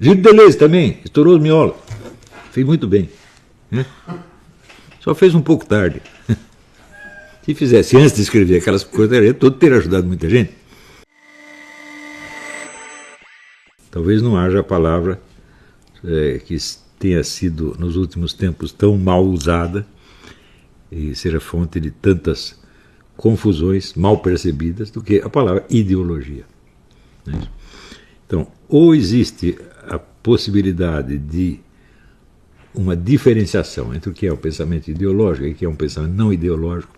Gilles Deleuze também, estourou os miolos. Fez muito bem. Né? Só fez um pouco tarde. Se fizesse antes de escrever aquelas coisas, todo teria ajudado muita gente. Talvez não haja a palavra que tenha sido, nos últimos tempos, tão mal usada e seja fonte de tantas confusões mal percebidas do que a palavra ideologia. Então, ou existe a possibilidade de uma diferenciação entre o que é o pensamento ideológico e o que é um pensamento não ideológico,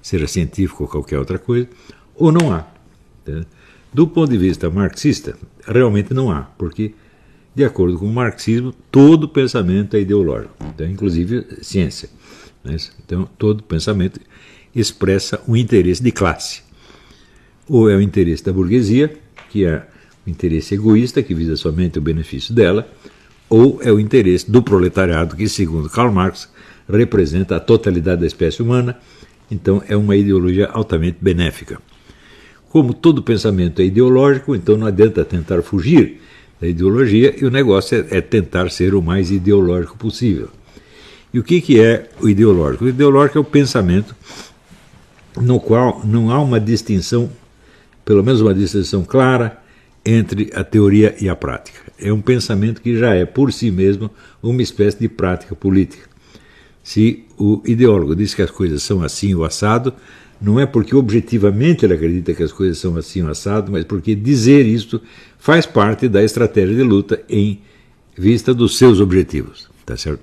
seja científico ou qualquer outra coisa, ou não há. Do ponto de vista marxista, realmente não há, porque, de acordo com o marxismo, todo pensamento é ideológico, então, inclusive ciência. Então, todo pensamento expressa um interesse de classe. Ou é o interesse da burguesia, que é o interesse egoísta, que visa somente o benefício dela, ou é o interesse do proletariado, que, segundo Karl Marx, representa a totalidade da espécie humana, então é uma ideologia altamente benéfica. Como todo pensamento é ideológico, então não adianta tentar fugir da ideologia, e o negócio é tentar ser o mais ideológico possível. E o que é o ideológico? O ideológico é o pensamento no qual não há uma distinção, pelo menos uma distinção clara, entre a teoria e a prática. É um pensamento que já é, por si mesmo, uma espécie de prática política. Se o ideólogo diz que as coisas são assim ou assado, não é porque objetivamente ele acredita que as coisas são assim ou assado, mas porque dizer isto faz parte da estratégia de luta em vista dos seus objetivos. Tá certo?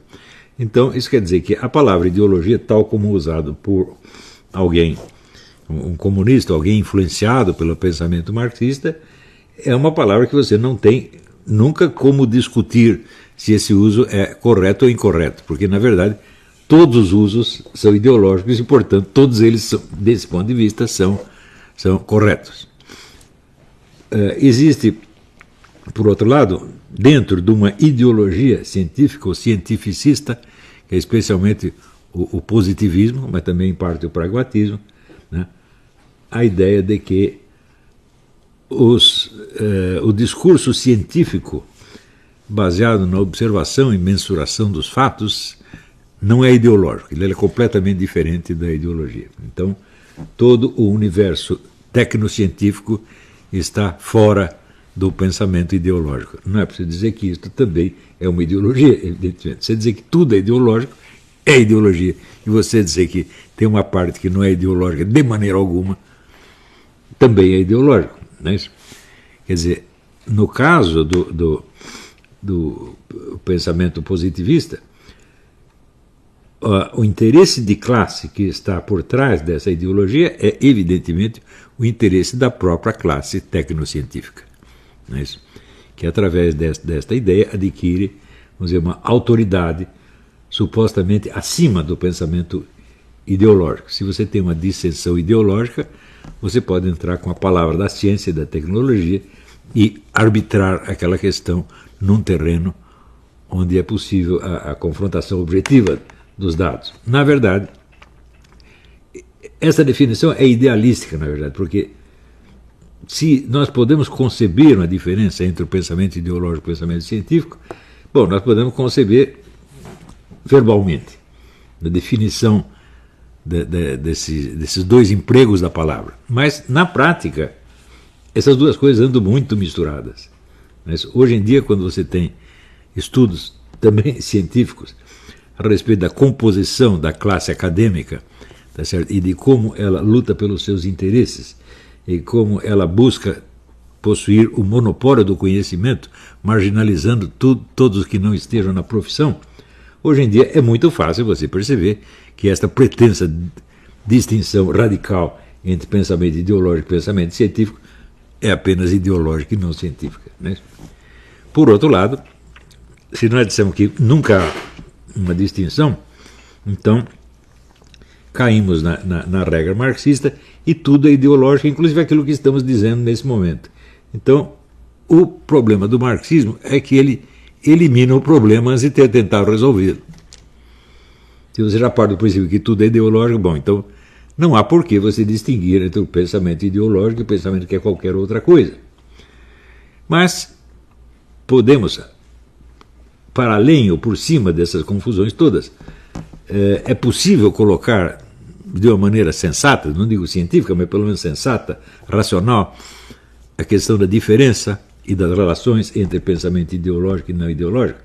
Então, isso quer dizer que a palavra ideologia, tal como usado por alguém, um comunista, alguém influenciado pelo pensamento marxista, é uma palavra que você não tem nunca como discutir se esse uso é correto ou incorreto, porque, na verdade, todos os usos são ideológicos e, portanto, todos eles, desse ponto de vista, são corretos. Existe, por outro lado, dentro de uma ideologia científica ou cientificista, que é especialmente o positivismo, mas também, em parte, o pragmatismo, né, a ideia de que o discurso científico, baseado na observação e mensuração dos fatos, não é ideológico, ele é completamente diferente da ideologia. Então, todo o universo tecnocientífico está fora do pensamento ideológico. Não é preciso dizer que isso também é uma ideologia, evidentemente. Você dizer que tudo é ideológico, é ideologia. E você dizer que tem uma parte que não é ideológica de maneira alguma, também é ideológico. Não é isso? Quer dizer, no caso do pensamento positivista, o interesse de classe que está por trás dessa ideologia é, evidentemente, o interesse da própria classe tecnocientífica. Não é isso? Que, através desta ideia, adquire, vamos dizer, uma autoridade supostamente acima do pensamento ideológico. Se você tem uma dissensão ideológica, você pode entrar com a palavra da ciência e da tecnologia e arbitrar aquela questão num terreno onde é possível a confrontação objetiva dos dados. Na verdade, essa definição é idealística, na verdade, porque se nós podemos conceber uma diferença entre o pensamento ideológico e o pensamento científico, bom, nós podemos conceber verbalmente, na definição desses dois empregos da palavra. Mas, na prática, essas duas coisas andam muito misturadas. Mas, hoje em dia, quando você tem estudos também científicos a respeito da composição da classe acadêmica, tá certo? E de como ela luta pelos seus interesses e como ela busca possuir o monopólio do conhecimento, marginalizando todos que não estejam na profissão, hoje em dia é muito fácil você perceber que esta pretensa distinção radical entre pensamento ideológico e pensamento científico é apenas ideológica e não científica. Né? Por outro lado, se nós dissermos que nunca há uma distinção, então caímos na regra marxista e tudo é ideológico, inclusive aquilo que estamos dizendo nesse momento. Então, o problema do marxismo é que ele elimina o problema antes de ter tentado resolvê-lo. Se você já parte do princípio que tudo é ideológico, bom, então não há por que você distinguir entre o pensamento ideológico e o pensamento que é qualquer outra coisa. Mas podemos, para além ou por cima dessas confusões todas, é possível colocar de uma maneira sensata, não digo científica, mas pelo menos sensata, racional, a questão da diferença e das relações entre pensamento ideológico e não ideológico?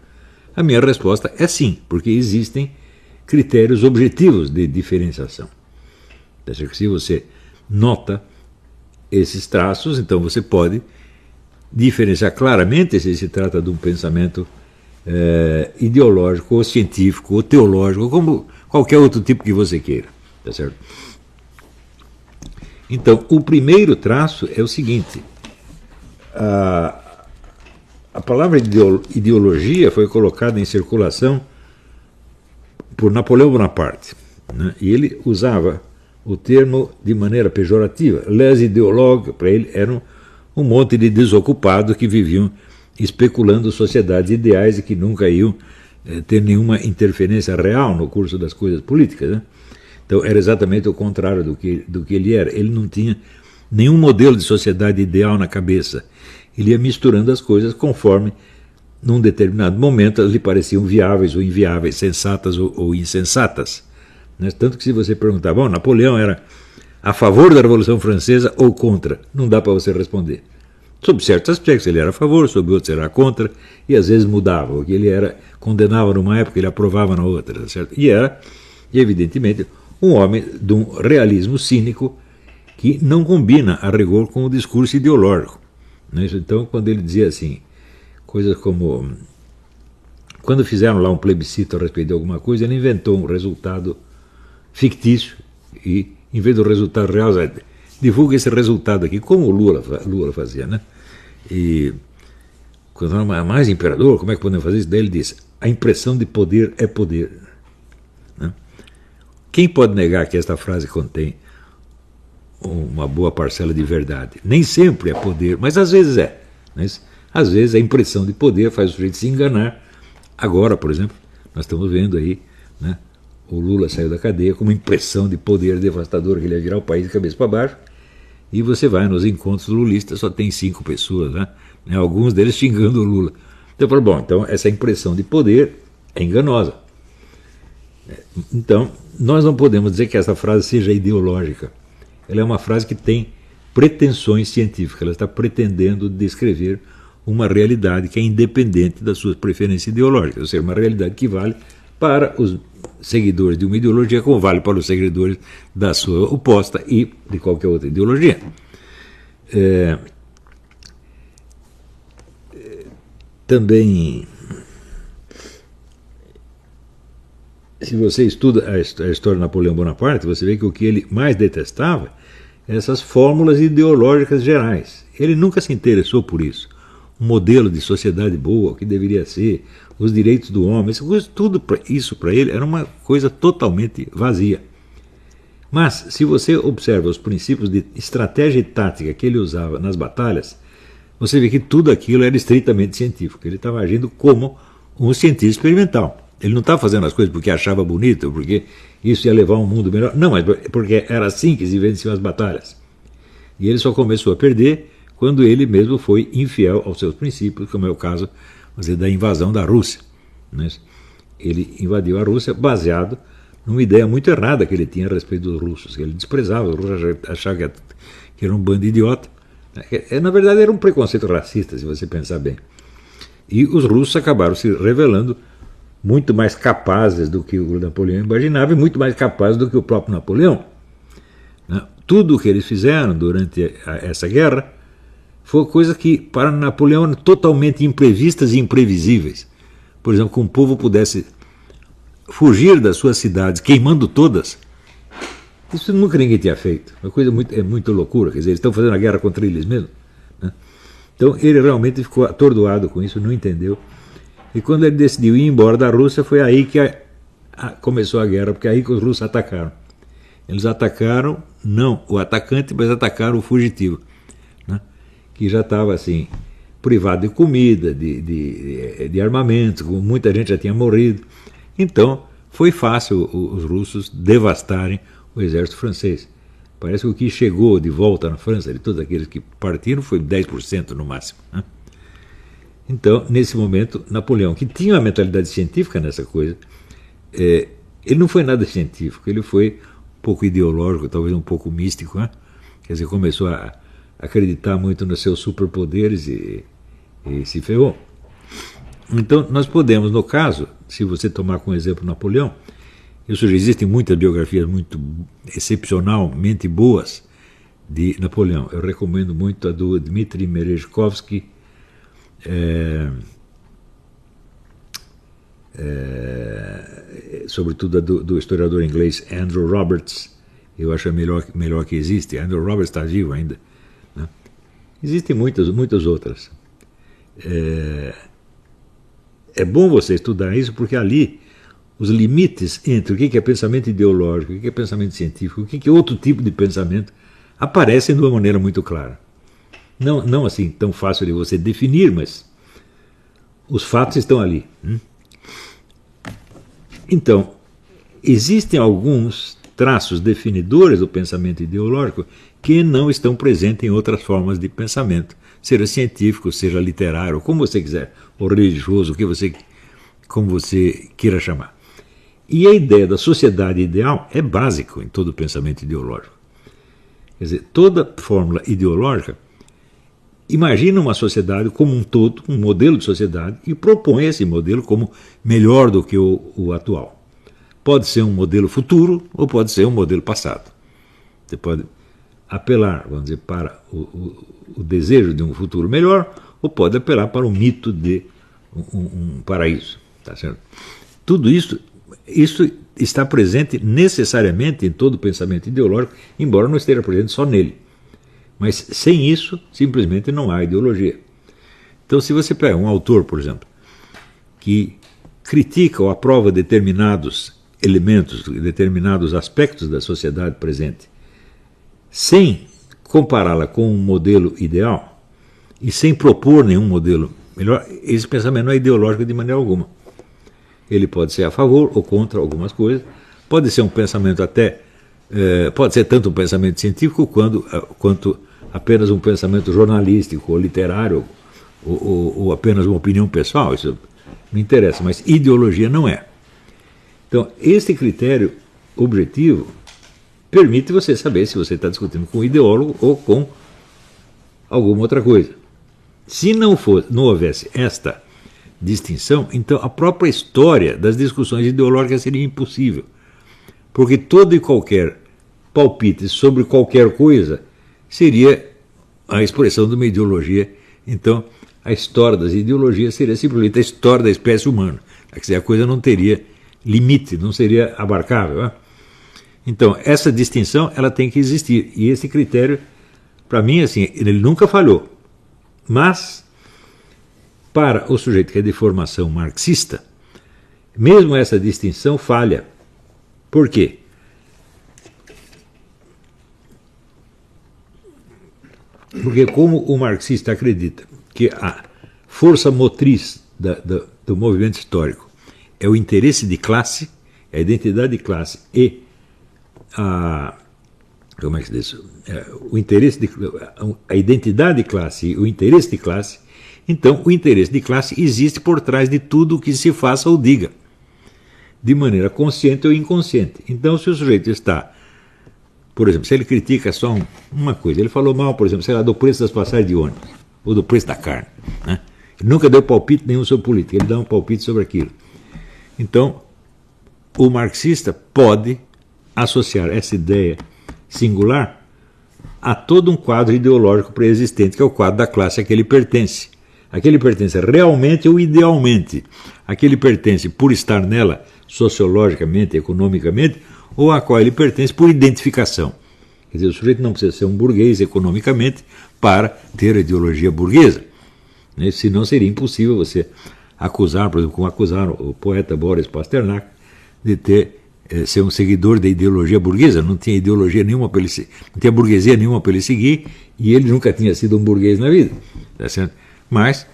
A minha resposta é sim, porque existem critérios objetivos de diferenciação. Se você nota esses traços, então você pode diferenciar claramente se se trata de um pensamento ideológico, ou científico, ou teológico, como qualquer outro tipo que você queira. Tá certo? Então, o primeiro traço é o seguinte: a palavra ideologia foi colocada em circulação por Napoleão Bonaparte, né? E ele usava o termo de maneira pejorativa. Les idéologues, para ele, eram um monte de desocupados que viviam especulando sociedades ideais e que nunca iam ter nenhuma interferência real no curso das coisas políticas, né? Então era exatamente o contrário do que ele era. Ele não tinha nenhum modelo de sociedade ideal na cabeça. Ele ia misturando as coisas conforme, num determinado momento, elas lhe pareciam viáveis ou inviáveis, sensatas ou insensatas. Né? Tanto que se você perguntar, bom, Napoleão era a favor da Revolução Francesa ou contra? Não dá para você responder. Sob certos aspectos ele era a favor, sob outros ele era contra, e às vezes mudava. O que ele condenava numa época, ele aprovava na outra. Certo? E era, evidentemente, um homem de um realismo cínico que não combina a rigor com o discurso ideológico. Né? Então, quando ele dizia assim, coisas como, quando fizeram lá um plebiscito a respeito de alguma coisa, ele inventou um resultado fictício e, em vez do resultado real, divulga esse resultado aqui, como o Lula fazia, né? E quando era mais imperador, como é que podemos fazer isso? Daí ele disse, a impressão de poder é poder. Né? Quem pode negar que esta frase contém uma boa parcela de verdade? Nem sempre é poder, mas às vezes é. Mas, às vezes a impressão de poder faz o sujeito se enganar. Agora, por exemplo, nós estamos vendo aí, né, o Lula saiu da cadeia com uma impressão de poder devastador que ele ia virar o país de cabeça para baixo, e você vai nos encontros lulistas, só tem 5 pessoas, né? Alguns deles xingando o Lula. Então eu falo, bom, então essa impressão de poder é enganosa. Então, nós não podemos dizer que essa frase seja ideológica. Ela é uma frase que tem pretensões científicas, ela está pretendendo descrever uma realidade que é independente das suas preferências ideológicas, ou seja, uma realidade que vale para os seguidores de uma ideologia como vale para os seguidores da sua oposta e de qualquer outra ideologia. Também, se você estuda a história de Napoleão Bonaparte, você vê que o que ele mais detestava é essas fórmulas ideológicas gerais. Ele nunca se interessou por isso. Um modelo de sociedade boa, o que deveria ser, os direitos do homem, tudo isso para ele era uma coisa totalmente vazia. Mas, se você observa os princípios de estratégia e tática que ele usava nas batalhas, você vê que tudo aquilo era estritamente científico. Ele estava agindo como um cientista experimental. Ele não estava fazendo as coisas porque achava bonito, porque isso ia levar a um mundo melhor. Não, mas porque era assim que se venciam as batalhas. E ele só começou a perder quando ele mesmo foi infiel aos seus princípios, como é o caso da invasão da Rússia. Né? Ele invadiu a Rússia baseado numa ideia muito errada que ele tinha a respeito dos russos, que ele desprezava, os russos achavam que era um bando de idiota. Na verdade era um preconceito racista, se você pensar bem. E os russos acabaram se revelando muito mais capazes do que o Napoleão imaginava e muito mais capazes do que o próprio Napoleão. Tudo o que eles fizeram durante essa guerra foi coisa que para Napoleão eram totalmente imprevistas e imprevisíveis. Por exemplo, que um povo pudesse fugir das suas cidades queimando todas, isso nunca ninguém tinha feito. Uma coisa muito loucura, quer dizer, eles estão fazendo a guerra contra eles mesmos. Né? Então ele realmente ficou atordoado com isso, não entendeu. E quando ele decidiu ir embora da Rússia, foi aí que começou a guerra, porque é aí que os russos atacaram. Eles atacaram, não o atacante, mas atacaram o fugitivo, né? Que já estava assim, privado de comida, de armamento, muita gente já tinha morrido. Então foi fácil os russos devastarem o exército francês. Parece que o que chegou de volta na França, de todos aqueles que partiram, foi 10% no máximo. Né? Então, nesse momento, Napoleão, que tinha uma mentalidade científica nessa coisa, ele não foi nada científico, ele foi um pouco ideológico, talvez um pouco místico, né? Quer dizer, começou a acreditar muito nos seus superpoderes e se ferrou. Então, nós podemos, no caso, se você tomar como exemplo Napoleão, existem muitas biografias muito excepcionalmente boas de Napoleão. Eu recomendo muito a do Dmitry Merezhkovsky, sobretudo a do historiador inglês Andrew Roberts. Eu acho a melhor que existe. Andrew Roberts está vivo ainda, né? Existem muitas outras. É bom você estudar isso, porque ali os limites entre o que é pensamento ideológico, o que é pensamento científico, o que é outro tipo de pensamento, aparecem de uma maneira muito clara. Não assim tão fácil de você definir, mas os fatos estão ali. Então, existem alguns traços definidores do pensamento ideológico que não estão presentes em outras formas de pensamento, seja científico, seja literário, como você quiser, ou religioso, como você queira chamar. E a ideia da sociedade ideal é básico em todo o pensamento ideológico. Quer dizer, toda fórmula ideológica imagina uma sociedade como um todo, um modelo de sociedade, e propõe esse modelo como melhor do que o atual. Pode ser um modelo futuro ou pode ser um modelo passado. Você pode apelar, vamos dizer, para o desejo de um futuro melhor, ou pode apelar para o mito de um paraíso. Tá certo? Tudo isso está presente necessariamente em todo o pensamento ideológico, embora não esteja presente só nele. Mas sem isso, simplesmente não há ideologia. Então, se você pega um autor, por exemplo, que critica ou aprova determinados elementos, determinados aspectos da sociedade presente, sem compará-la com um modelo ideal e sem propor nenhum modelo melhor, esse pensamento não é ideológico de maneira alguma. Ele pode ser a favor ou contra algumas coisas, pode ser um pensamento pode ser tanto um pensamento científico quanto apenas um pensamento jornalístico ou literário ou apenas uma opinião pessoal, isso não interessa, mas ideologia não é. Então, este critério objetivo permite você saber se você está discutindo com um ideólogo ou com alguma outra coisa. Se não houvesse esta distinção, então a própria história das discussões ideológicas seria impossível. Porque todo e qualquer palpite sobre qualquer coisa seria a expressão de uma ideologia. Então, a história das ideologias seria simplesmente a história da espécie humana. Quer dizer, a coisa não teria limite, não seria abarcável. Né? Então, essa distinção ela tem que existir. E esse critério, para mim, assim, ele nunca falhou. Mas, para o sujeito que é de formação marxista, mesmo essa distinção falha. Por quê? Porque como o marxista acredita que a força motriz do movimento histórico é o interesse de classe, a identidade de classe e como é que se diz? A identidade de classe e o interesse de classe, então o interesse de classe existe por trás de tudo o que se faça ou diga, de maneira consciente ou inconsciente. Então, se o sujeito está, por exemplo, se ele critica só uma coisa, ele falou mal, por exemplo, sei lá, do preço das passagens de ônibus, ou do preço da carne, né? Ele nunca deu palpite nenhum sobre política, ele dá um palpite sobre aquilo. Então, o marxista pode associar essa ideia singular a todo um quadro ideológico pré-existente, que é o quadro da classe a que ele pertence. A que ele pertence realmente ou idealmente. A que ele pertence por estar nela sociologicamente, economicamente, ou a qual ele pertence por identificação. Quer dizer, o sujeito não precisa ser um burguês economicamente para ter a ideologia burguesa. Né? Senão seria impossível você acusar, por exemplo, como acusaram o poeta Boris Pasternak, de ser um seguidor da ideologia burguesa. Não tinha ideologia nenhuma para ele, não tinha burguesia nenhuma para ele seguir, e ele nunca tinha sido um burguês na vida. Tá certo? Mas,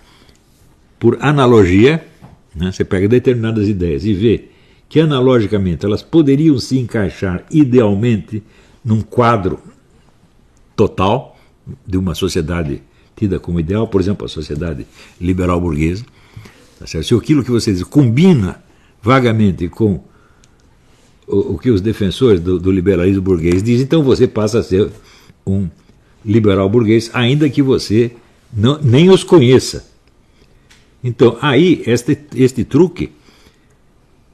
por analogia, né, você pega determinadas ideias e vê que analogicamente elas poderiam se encaixar idealmente num quadro total de uma sociedade tida como ideal, por exemplo, a sociedade liberal burguesa, tá certo? Se aquilo que você diz combina vagamente com o que os defensores do liberalismo burguês dizem, então você passa a ser um liberal burguês, ainda que você nem os conheça. Então, aí, este truque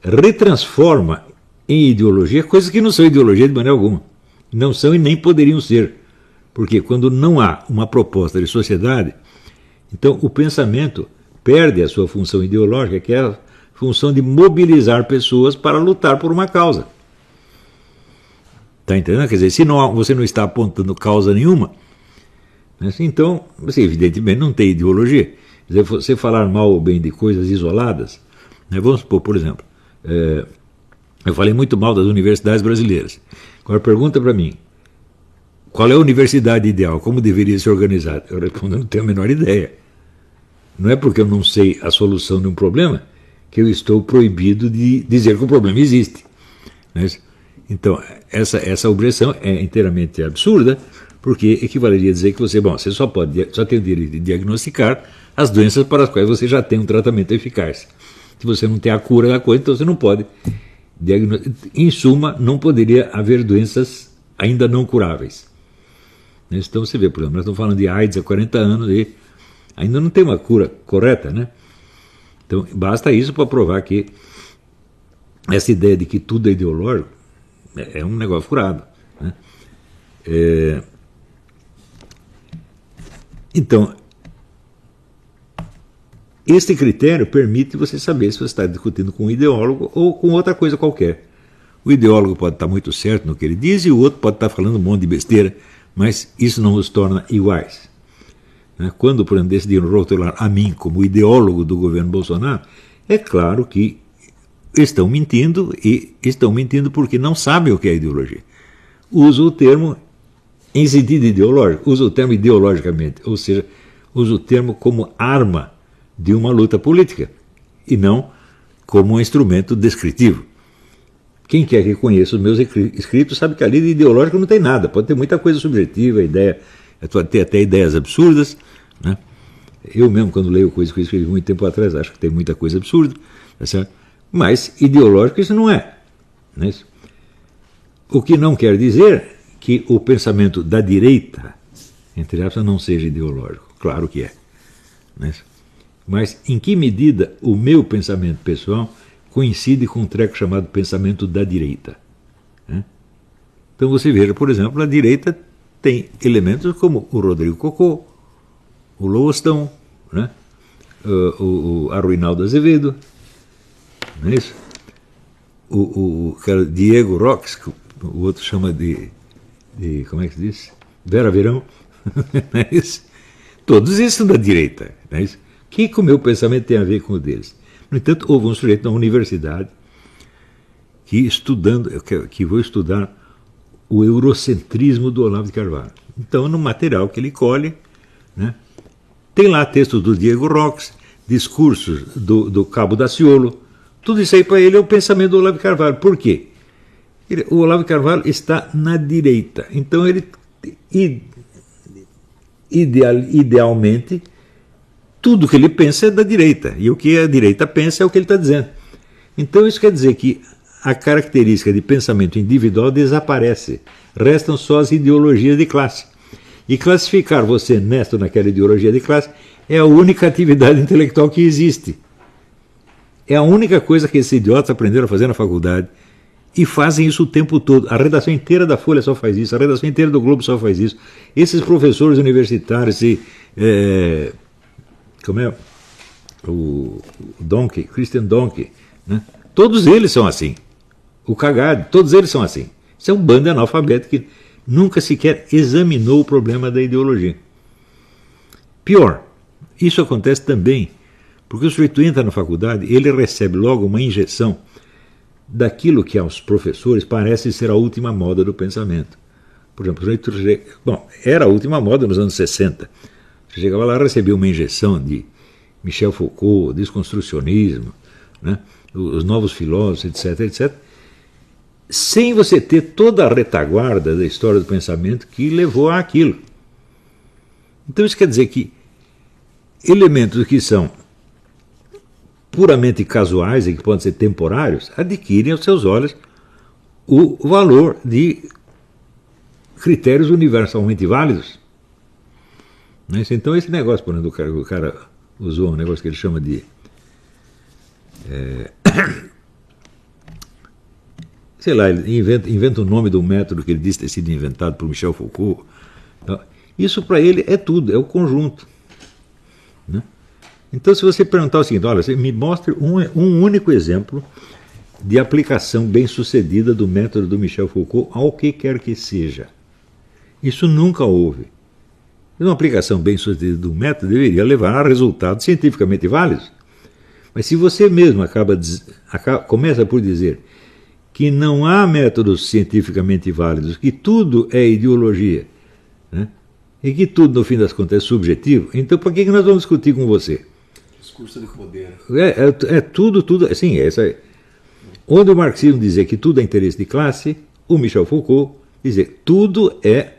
retransforma em ideologia coisas que não são ideologia de maneira alguma. Não são e nem poderiam ser. Porque quando não há uma proposta de sociedade, então o pensamento perde a sua função ideológica, que é a função de mobilizar pessoas para lutar por uma causa. Está entendendo? Quer dizer, se você não está apontando causa nenhuma, né, então você evidentemente não tem ideologia. Quer dizer, você falar mal ou bem de coisas isoladas, né, vamos supor, por exemplo, eu falei muito mal das universidades brasileiras. Agora pergunta para mim, qual é a universidade ideal? Como deveria ser organizada? Eu respondo, não tenho a menor ideia. Não é porque eu não sei a solução de um problema que eu estou proibido de dizer que o problema existe. Então, essa objeção é inteiramente absurda, porque equivaleria a dizer que você só tem o direito de diagnosticar as doenças para as quais você já tem um tratamento eficaz. Se você não tem a cura da coisa, então você não pode diagnosticar. Em suma, não poderia haver doenças ainda não curáveis. Então você vê, por exemplo, nós estamos falando de AIDS há 40 anos e ainda não tem uma cura correta, né? Então basta isso para provar que essa ideia de que tudo é ideológico é um negócio furado, né? Então, este critério permite você saber se você está discutindo com um ideólogo ou com outra coisa qualquer. O ideólogo pode estar muito certo no que ele diz e o outro pode estar falando um monte de besteira, mas isso não os torna iguais. Quando, por exemplo, decidiram rotular a mim como ideólogo do governo Bolsonaro, é claro que estão mentindo, e estão mentindo porque não sabem o que é ideologia. Uso o termo em sentido ideológico, uso o termo ideologicamente, ou seja, uso o termo como arma de uma luta política e não como um instrumento descritivo. Quem quer que conheça os meus escritos sabe que ali de ideológico não tem nada, pode ter muita coisa subjetiva, ideia, pode ter até ideias absurdas, né? Eu mesmo, quando leio coisas que eu escrevi muito tempo atrás, acho que tem muita coisa absurda, tá certo? Mas ideológico isso não é, né? O que não quer dizer que o pensamento da direita, entre aspas, não seja ideológico. Claro que é, né? Mas em que medida o meu pensamento pessoal coincide com um treco chamado pensamento da direita, né? Então você veja, por exemplo, a direita tem elementos como o Rodrigo Cocó, o Lowostão, né? o Arruinaldo Azevedo, não é isso? O Diego Rox, que o outro chama de como é que se diz? Vera Verão, não é isso? Todos esses são da direita, não é isso? O que o meu pensamento tem a ver com o deles? No entanto, houve um sujeito na universidade que vou estudar o eurocentrismo do Olavo de Carvalho. Então, no material que ele colhe, né, tem lá textos do Diego Rox, discursos do Cabo Daciolo, tudo isso aí para ele é o pensamento do Olavo de Carvalho. Por quê? O Olavo de Carvalho está na direita, então ele idealmente tudo que ele pensa é da direita, e o que a direita pensa é o que ele está dizendo. Então isso quer dizer que a característica de pensamento individual desaparece, restam só as ideologias de classe. E classificar você nesta ou naquela ideologia de classe é a única atividade intelectual que existe. É a única coisa que esses idiotas aprenderam a fazer na faculdade e fazem isso o tempo todo. A redação inteira da Folha só faz isso, a redação inteira do Globo só faz isso. Esses professores universitários, como é? O Donkey, Christian Donkey, né? Todos eles são assim. O Cagado, todos eles são assim. Isso é um bando de analfabeto que nunca sequer examinou o problema da ideologia. Pior, isso acontece também porque o sujeito entra na faculdade, ele recebe logo uma injeção daquilo que aos professores parece ser a última moda do pensamento. Por exemplo, era a última moda nos anos 60. Você chegava lá e recebia uma injeção de Michel Foucault, desconstrucionismo, né, os novos filósofos, etc., etc., sem você ter toda a retaguarda da história do pensamento que levou àquilo. Então isso quer dizer que elementos que são puramente casuais e que podem ser temporários adquirem aos seus olhos o valor de critérios universalmente válidos. Então esse negócio, por exemplo, o cara usou um negócio que ele chama de sei lá, ele inventa o nome do método que ele disse ter sido inventado por Michel Foucault. Isso para ele é tudo, é o conjunto. Né? Então, se você perguntar o seguinte, olha, você me mostre um único exemplo de aplicação bem-sucedida do método do Michel Foucault ao que quer que seja. Isso nunca houve. Uma aplicação bem-sucedida do método deveria levar a resultados cientificamente válidos. Mas se você mesmo começa por dizer que não há métodos cientificamente válidos, que tudo é ideologia, né? E que tudo, no fim das contas, é subjetivo, então por que nós vamos discutir com você? Discurso de poder. Tudo, assim, onde o marxismo dizia que tudo é interesse de classe, o Michel Foucault dizia que tudo é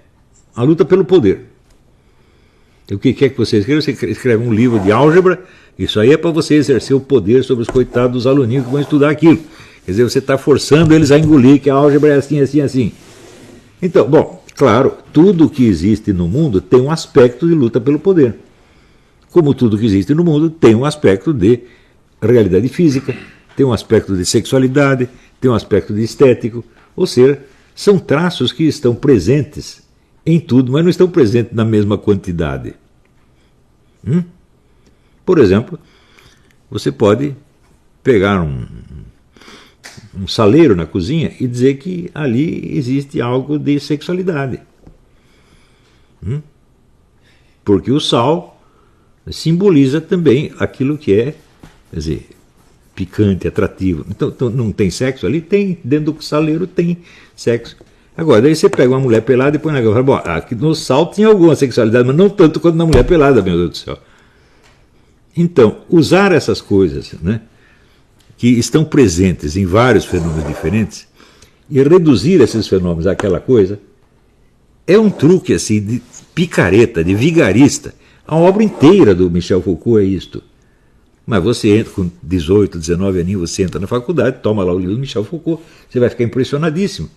a luta pelo poder. O que quer que você escreva? Você escreve um livro de álgebra, isso aí é para você exercer o poder sobre os coitados dos aluninhos que vão estudar aquilo. Quer dizer, você está forçando eles a engolir que a álgebra é assim, assim, assim. Então, bom, claro, tudo que existe no mundo tem um aspecto de luta pelo poder. Como tudo que existe no mundo tem um aspecto de realidade física, tem um aspecto de sexualidade, tem um aspecto de estético. Ou seja, são traços que estão presentes em tudo, mas não estão presentes na mesma quantidade. Por exemplo, você pode pegar um saleiro na cozinha e dizer que ali existe algo de sexualidade. Porque o sal simboliza também aquilo que é, quer dizer, picante, atrativo. Então não tem sexo ali? Tem, dentro do saleiro tem sexo. Agora, daí você pega uma mulher pelada e põe na garrafa. Bom, aqui no sal tinha alguma sexualidade, mas não tanto quanto na mulher pelada, meu Deus do céu. Então, usar essas coisas, né, que estão presentes em vários fenômenos diferentes e reduzir esses fenômenos àquela coisa é um truque assim de picareta, de vigarista. A obra inteira do Michel Foucault é isto. Mas você entra com 18, 19 aninhos, você entra na faculdade, toma lá o livro do Michel Foucault, você vai ficar impressionadíssimo.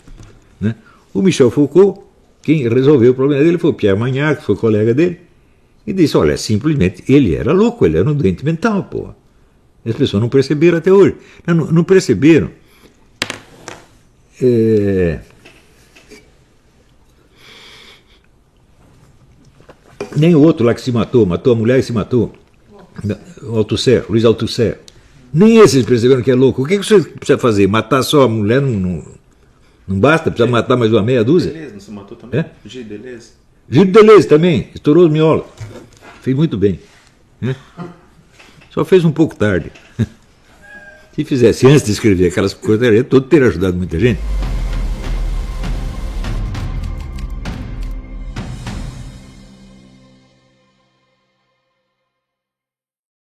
Né? O Michel Foucault, quem resolveu o problema dele foi o Pierre Magnard, que foi colega dele, e disse, olha, simplesmente, ele era louco, ele era um doente mental, porra. As pessoas não perceberam até hoje. Não perceberam. Nem o outro lá que se matou a mulher e se matou. O Althusser, Luiz Althusser. Nem esses perceberam que é louco. O que você precisa fazer? Matar só a mulher não basta? Precisa matar mais uma meia dúzia? Deleuze, não se matou também? Gilles Deleuze. Gilles Deleuze também, estourou os miolos. Fez muito bem. Só fez um pouco tarde. Se fizesse antes de escrever aquelas coisas, todo teria ajudado muita gente.